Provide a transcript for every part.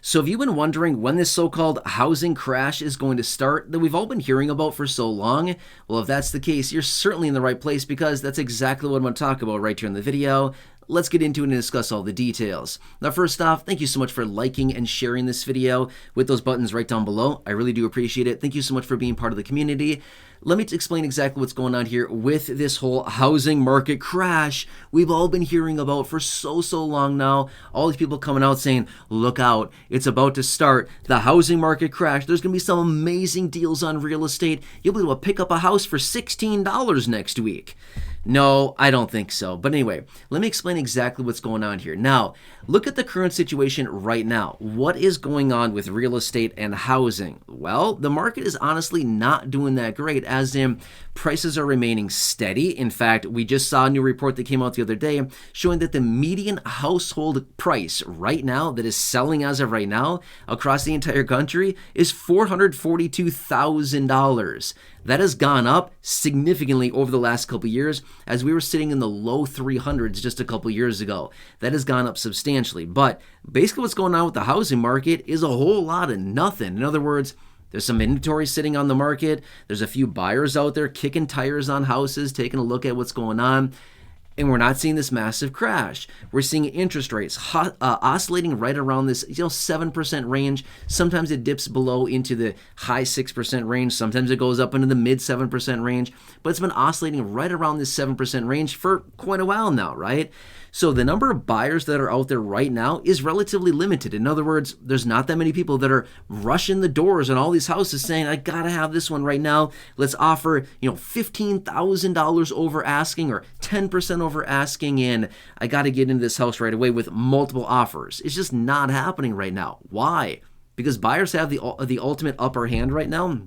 So have you been wondering when this so-called housing crash is going to start that we've all been hearing about for so long? Well, if that's the case, you're certainly in the right place because that's exactly what I'm going to talk about right here in the video. Let's get into it and discuss all the details. Now, first off, thank you so much for liking and sharing this video with those buttons right down below. I really do appreciate it. Thank you so much for being part of the community. Let me explain exactly what's going on here with this whole housing market crash we've all been hearing about for so long now. All these people coming out saying, look out, it's about to start. The housing market crash. There's going to be some amazing deals on real estate. You'll be able to pick up a house for $16 next week. No, I don't think so. But anyway, let me explain exactly what's going on here. Now, look at the current situation right now. What is going on with real estate and housing? Well, the market is honestly not doing that great, as in prices are remaining steady. In fact, we just saw a new report that came out the other day showing that the median household price right now that is selling as of right now across the entire country is $442,000. That has gone up significantly over the last couple years, as we were sitting in the low 300s just a couple years ago. That has gone up substantially. But basically what's going on with the housing market is a whole lot of nothing. In other words, there's some inventory sitting on the market. There's a few buyers out there kicking tires on houses, taking a look at what's going on. And we're not seeing this massive crash. We're seeing interest rates oscillating right around this 7% range. Sometimes it dips below into the high 6% range. Sometimes it goes up into the mid 7% range. But it's been oscillating right around this 7% range for quite a while now, right? So the number of buyers that are out there right now is relatively limited. In other words, there's not that many people that are rushing the doors on all these houses saying, I gotta have this one right now. Let's offer, $15,000 over asking or 10% over asking, and I gotta get into this house right away with multiple offers. It's just not happening right now. Why? Because buyers have the ultimate upper hand right now.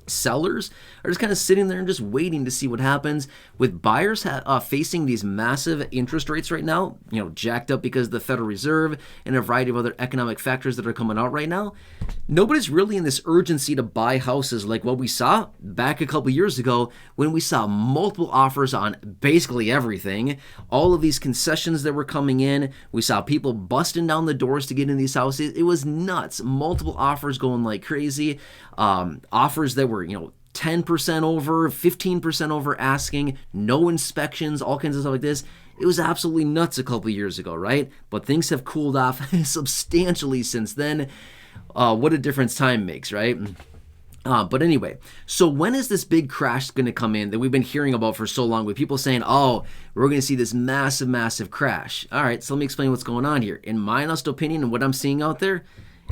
Sellers are just kind of sitting there and just waiting to see what happens. With buyers facing these massive interest rates right now, jacked up because of the Federal Reserve and a variety of other economic factors that are coming out right now, nobody's really in this urgency to buy houses like what we saw back a couple years ago when we saw multiple offers on basically everything. All of these concessions that were coming in, we saw people busting down the doors to get in these houses. It was nuts. Multiple offers going like crazy. Offers that were 10% over, 15% over asking, no inspections, all kinds of stuff like this. It was absolutely nuts a couple years ago, right? But things have cooled off substantially since then. What a difference time makes, right? But anyway, so when is this big crash going to come in that we've been hearing about for so long with people saying, oh, we're going to see this massive crash? All right, so let me explain what's going on here. In my honest opinion and what I'm seeing out there,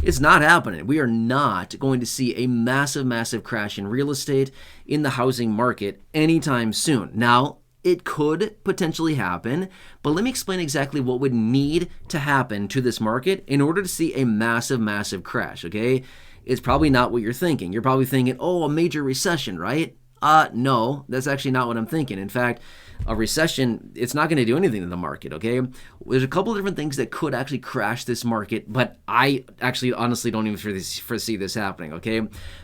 it's not happening. We are not going to see a massive crash in real estate, in the housing market anytime soon. Now, it could potentially happen, but let me explain exactly what would need to happen to this market in order to see a massive crash, okay? It's probably not what you're thinking. You're probably thinking, oh, a major recession, right? No, that's actually not what I'm thinking. In fact, a recession, it's not going to do anything to the market, okay? There's a couple of different things that could actually crash this market, but I actually honestly don't even foresee this happening, okay?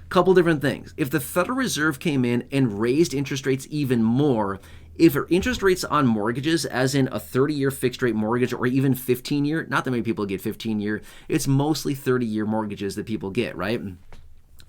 Couple different things. If the Federal Reserve came in and raised interest rates even more, if interest rates on mortgages, as in a 30-year fixed rate mortgage or even 15-year, not that many people get 15-year, it's mostly 30-year mortgages that people get, right?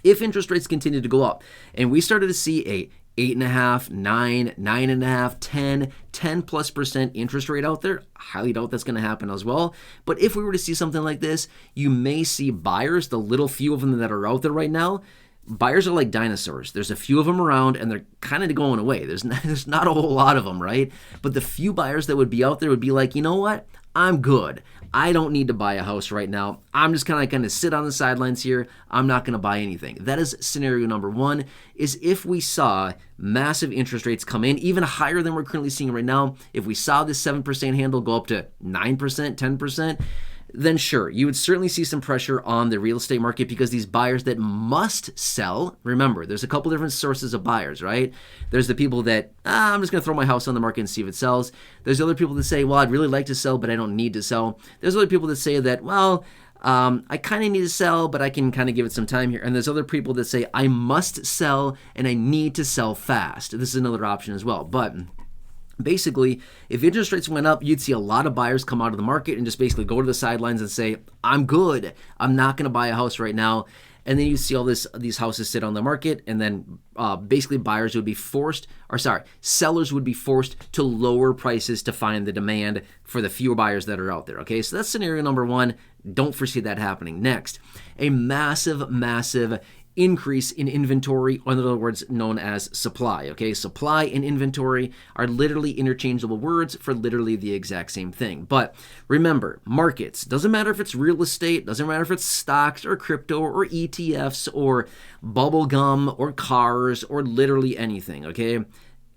If interest rates continue to go up and we started to see a 8.5, 9, 9.5, 10+% interest rate out there, I highly doubt that's going to happen as well. But if we were to see something like this, you may see buyers, the little few of them that are out there right now, buyers are like dinosaurs. There's a few of them around and they're kind of going away. There's not a whole lot of them, right? But the few buyers that would be out there would be like, you know what? I'm good. I don't need to buy a house right now. I'm just kind of going to sit on the sidelines here. I'm not going to buy anything. That is scenario number one, is if we saw massive interest rates come in, even higher than we're currently seeing right now. If we saw this 7% handle go up to 9%, 10%, then sure, you would certainly see some pressure on the real estate market because these buyers that must sell, remember, there's a couple different sources of buyers, right? There's the people that, I'm just going to throw my house on the market and see if it sells. There's other people that say, well, I'd really like to sell, but I don't need to sell. There's other people that say that, well, I kind of need to sell, but I can kind of give it some time here. And there's other people that say, I must sell and I need to sell fast. This is another option as well. But Basically, if interest rates went up, you'd see a lot of buyers come out of the market and just basically go to the sidelines and say, I'm good. I'm not going to buy a house right now. And then you see all these houses sit on the market, and then basically buyers would be sellers would be forced to lower prices to find the demand for the fewer buyers that are out there. Okay, so that's scenario number one. Don't foresee that happening. Next, a massive increase in inventory, or in other words, known as supply. Okay, supply and inventory are literally interchangeable words for literally the exact same thing. But remember, markets, doesn't matter if it's real estate, doesn't matter if it's stocks or crypto or ETFs or bubble gum or cars or literally anything. Okay,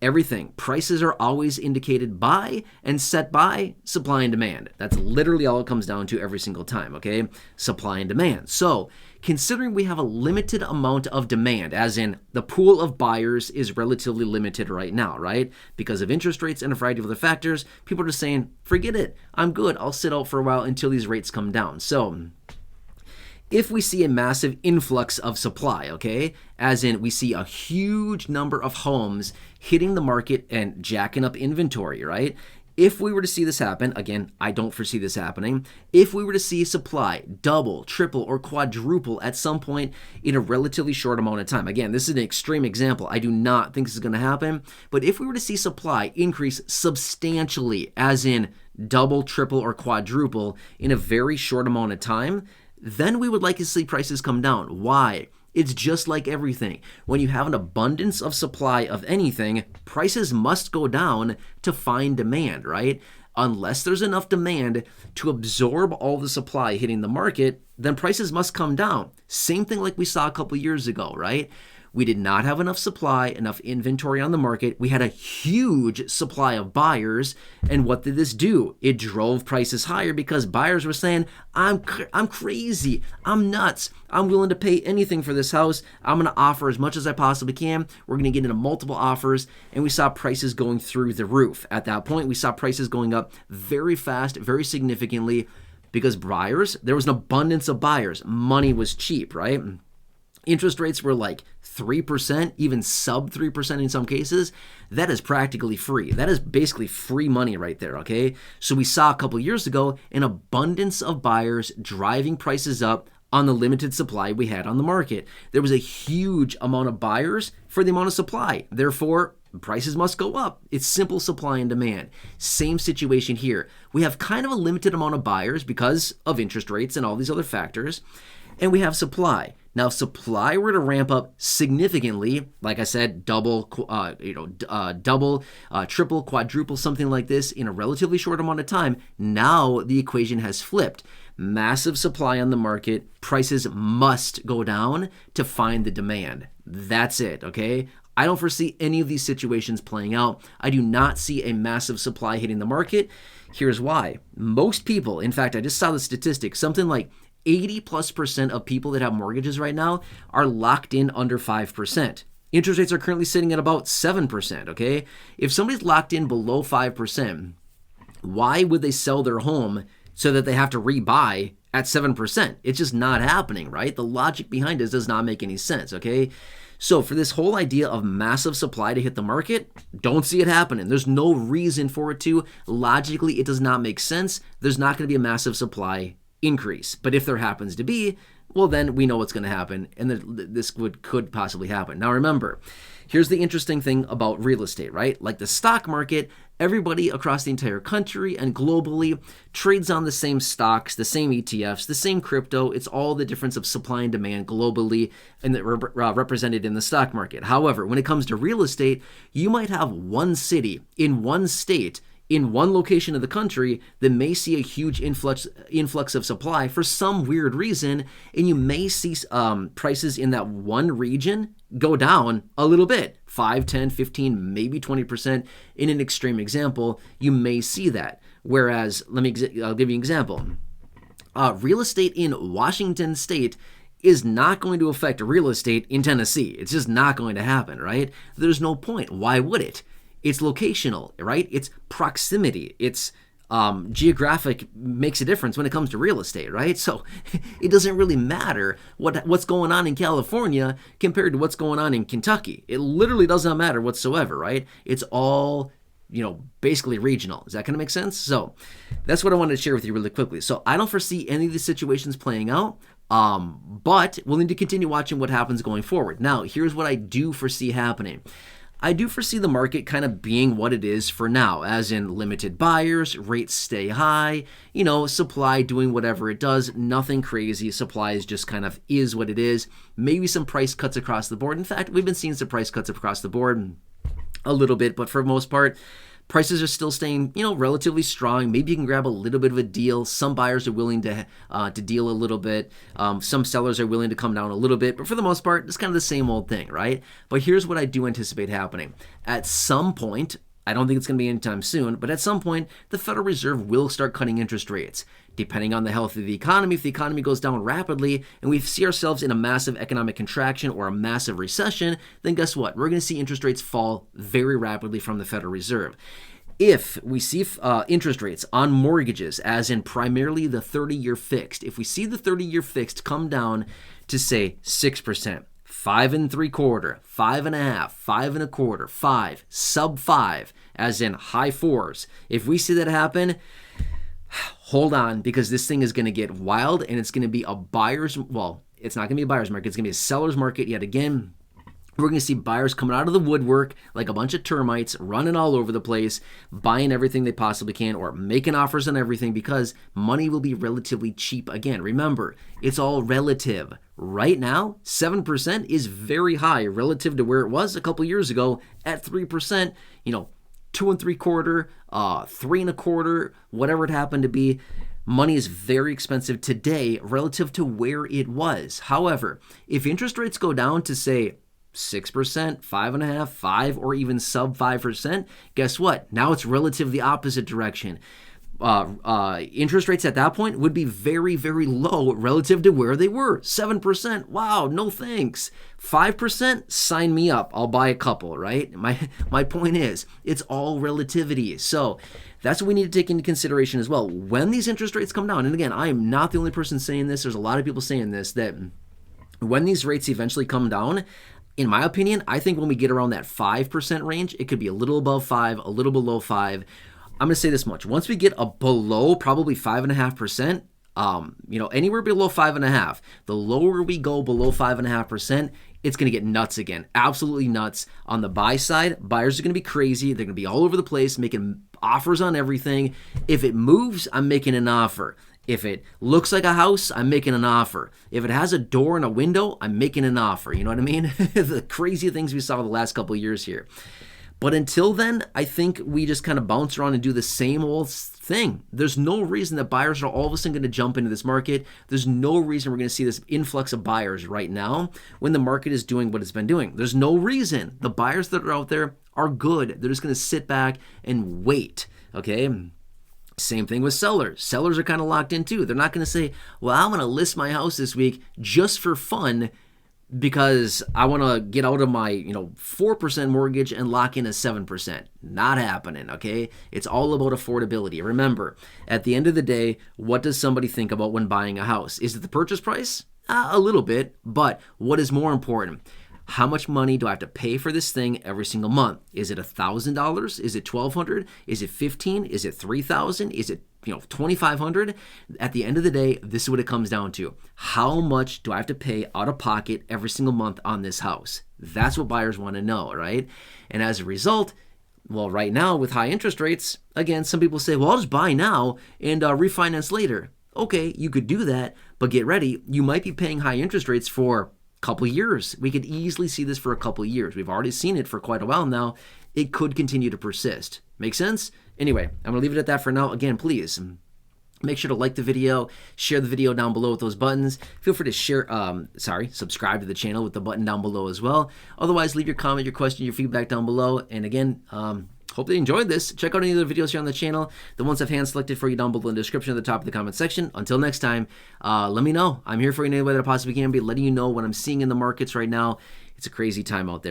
everything. Prices are always indicated by and set by supply and demand. That's literally all it comes down to every single time, okay? Supply and demand. So, considering we have a limited amount of demand, as in the pool of buyers is relatively limited right now, right? Because of interest rates and a variety of other factors, people are just saying, forget it, I'm good, I'll sit out for a while until these rates come down. So, if we see a massive influx of supply, okay, as in we see a huge number of homes hitting the market and jacking up inventory, right? If we were to see this happen, again, I don't foresee this happening, if we were to see supply double, triple, or quadruple at some point in a relatively short amount of time, again, this is an extreme example. I do not think this is going to happen, but if we were to see supply increase substantially, as in double, triple, or quadruple in a very short amount of time, then we would like to see prices come down. Why? It's just like everything. When you have an abundance of supply of anything, prices must go down to find demand, right? Unless there's enough demand to absorb all the supply hitting the market, then prices must come down. Same thing like we saw a couple years ago, right? We did not have enough supply, enough inventory on the market. We had a huge supply of buyers. And what did this do? It drove prices higher because buyers were saying, I'm crazy. I'm nuts. I'm willing to pay anything for this house. I'm going to offer as much as I possibly can. We're going to get into multiple offers. And we saw prices going through the roof. At that point, we saw prices going up very fast, very significantly, because there was an abundance of buyers. Money was cheap, right? Interest rates were like 3%, even sub 3% in some cases. That is practically free. That is basically free money right there, okay? So we saw a couple years ago an abundance of buyers driving prices up on the limited supply we had on the market. There was a huge amount of buyers for the amount of supply. Therefore, prices must go up. It's simple supply and demand. Same situation here. We have kind of a limited amount of buyers because of interest rates and all these other factors, and we have supply. Now, if supply were to ramp up significantly, like I said, double, triple, quadruple, something like this in a relatively short amount of time, now the equation has flipped. Massive supply on the market, prices must go down to find the demand. That's it, okay? I don't foresee any of these situations playing out. I do not see a massive supply hitting the market. Here's why. Most people, in fact, I just saw the statistic, something like 80+% of people that have mortgages right now are locked in under 5%. Interest rates are currently sitting at about 7%, okay? If somebody's locked in below 5%, why would they sell their home so that they have to rebuy at 7%? It's just not happening, right? The logic behind it does not make any sense, okay? So for this whole idea of massive supply to hit the market, don't see it happening. There's no reason for it to. Logically, it does not make sense. There's not going to be a massive supply increase. But if there happens to be, well, then we know what's going to happen, and this could possibly happen. Now remember, here's the interesting thing about real estate, right? Like the stock market, everybody across the entire country and globally trades on the same stocks, the same ETFs, the same crypto. It's all the difference of supply and demand globally and represented in the stock market. However, when it comes to real estate, you might have one city in one state in one location of the country that may see a huge influx of supply for some weird reason, and you may see prices in that one region go down a little bit, 5, 10, 15, maybe 20%. In an extreme example, you may see that. Whereas, I'll give you an example. Real estate in Washington State is not going to affect real estate in Tennessee. It's just not going to happen, right? There's no point. Why would it? It's locational, right? It's proximity. It's geographic makes a difference when it comes to real estate, right? So it doesn't really matter what's going on in California compared to what's going on in Kentucky. It literally does not matter whatsoever, right? It's all basically regional. Does that kind of make sense? So that's what I wanted to share with you really quickly. So I don't foresee any of these situations playing out. But we'll need to continue watching what happens going forward. Now, here's what I do foresee happening. I do foresee the market kind of being what it is for now, as in limited buyers, rates stay high, supply doing whatever it does, nothing crazy. Supply is just kind of is what it is. Maybe some price cuts across the board. In fact, we've been seeing some price cuts across the board a little bit, but for the most part, prices are still staying, relatively strong. Maybe you can grab a little bit of a deal. Some buyers are willing to deal a little bit. Some sellers are willing to come down a little bit. But for the most part, it's kind of the same old thing, right? But here's what I do anticipate happening. At some point, I don't think it's going to be anytime soon, but at some point, the Federal Reserve will start cutting interest rates. Depending on the health of the economy, if the economy goes down rapidly and we see ourselves in a massive economic contraction or a massive recession, then guess what? We're going to see interest rates fall very rapidly from the Federal Reserve. If we see interest rates on mortgages, as in primarily the 30-year fixed, if we see the 30-year fixed come down to say 6%, 5 3/4, 5.5, 5 1/4, 5, sub 5, as in high fours. If we see that happen, hold on, because this thing is going to get wild and it's going to be a buyer's, well, it's not going to be a buyer's market. It's going to be a seller's market yet again. We're going to see buyers coming out of the woodwork like a bunch of termites, running all over the place, buying everything they possibly can or making offers on everything because money will be relatively cheap again. Remember, it's all relative. Right now, 7% is very high relative to where it was a couple years ago at 3%, 2 3/4, 3 1/4, whatever it happened to be. Money is very expensive today relative to where it was. However, if interest rates go down to say 6%, 5.5%, 5, or even sub 5%, guess what? Now it's relative the opposite direction. Interest rates at that point would be very, very low relative to where they were. 7%, wow, no thanks. 5%, sign me up. I'll buy a couple, right? My point is, it's all relativity. So that's what we need to take into consideration as well. When these interest rates come down, and again, I am not the only person saying this. There's a lot of people saying this, that when these rates eventually come down, in my opinion, I think when we get around that 5% range, it could be a little above 5, a little below 5. I'm going to say this much. Once we get a below probably 5.5%, anywhere below 5.5, the lower we go below 5.5%, it's going to get nuts again. Absolutely nuts. On the buy side, buyers are going to be crazy. They're going to be all over the place making offers on everything. If it moves, I'm making an offer. If it looks like a house, I'm making an offer. If it has a door and a window, I'm making an offer. You know what I mean? The crazy things we saw the last couple of years here. But until then, I think we just kind of bounce around and do the same old thing. There's no reason that buyers are all of a sudden going to jump into this market. There's no reason we're going to see this influx of buyers right now when the market is doing what it's been doing. There's no reason. The buyers that are out there are good. They're just going to sit back and wait, okay? Same thing with sellers. Sellers are kind of locked in too. They're not going to say, well, I'm going to list my house this week just for fun because I want to get out of my 4% mortgage and lock in a 7%. Not happening, okay? It's all about affordability. Remember, at the end of the day, what does somebody think about when buying a house? Is it the purchase price? A little bit, but what is more important? How much money do I have to pay for this thing every single month? Is it $1,000? Is it $1,200? Is it $1,500? Is it $3,000? Is it $2,500? At the end of the day, this is what it comes down to. How much do I have to pay out of pocket every single month on this house? That's what buyers want to know, right? And as a result, well, right now with high interest rates, again, some people say, well, I'll just buy now and refinance later. Okay, you could do that, but get ready. You might be paying high interest rates for couple years. We could easily see this for a couple years. We've already seen it for quite a while now. It could continue to persist. Make sense? Anyway, I'm going to leave it at that for now. Again, please make sure to like the video, share the video down below with those buttons. Feel free to subscribe to the channel with the button down below as well. Otherwise, leave your comment, your question, your feedback down below. And again, hope they enjoyed this. Check out any other videos here on the channel. The ones I've hand selected for you down below in the description at the top of the comment section. Until next time, let me know. I'm here for you in any way that I possibly can be, letting you know what I'm seeing in the markets right now. It's a crazy time out there.